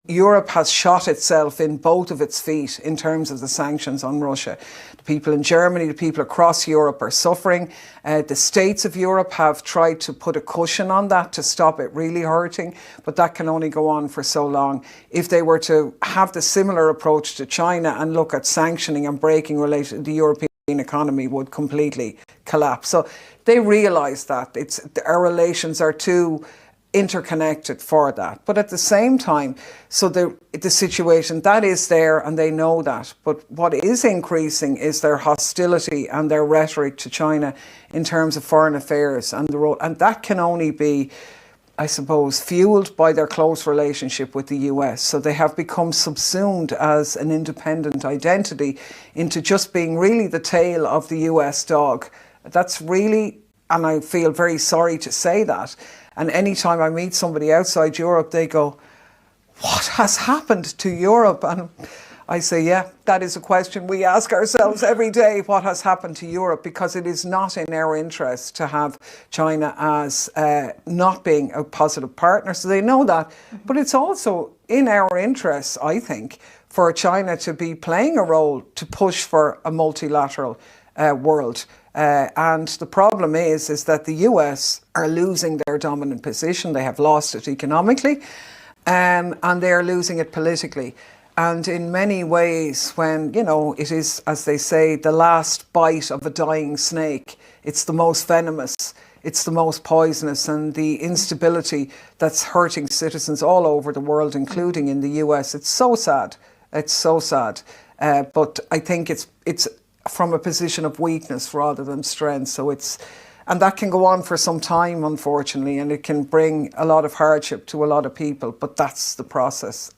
Europe has shot itself in both of its feet in terms of the sanctions on Russia. The people in Germany, the people across Europe are suffering. The states of Europe have tried to put a cushion on that to stop it really hurting, but that can only go on for so long. If they were to have the similar approach to China and look at sanctioning and breaking relations, the European economy would completely collapse. So they realise that our relations are too interconnected for that. But at the same time, so the situation that is there, and they know that. But what is increasing is their hostility and their rhetoric to China in terms of foreign affairs and the role, and that can only be, I suppose, fueled by their close relationship with the US. So they have become subsumed as an independent identity into just being really the tail of the US dog. That's really, and I feel very sorry to say that. And anytime I meet somebody outside Europe, they go, what has happened to Europe? And I say, yeah, that is a question we ask ourselves every day. What has happened to Europe? Because it is not in our interest to have China as not being a positive partner. So they know that. But it's also in our interest, I think, for China to be playing a role to push for a multilateral world. And the problem is that the US are losing their dominant position. They have lost it economically, and they are losing it politically. And in many ways, when, you know, it is, as they say, the last bite of a dying snake, it's the most venomous, it's the most poisonous, and the instability that's hurting citizens all over the world, including in the US. It's so sad. It's so sad. But I think it's from a position of weakness rather than strength. So and that can go on for some time, unfortunately, and it can bring a lot of hardship to a lot of people, but that's the process.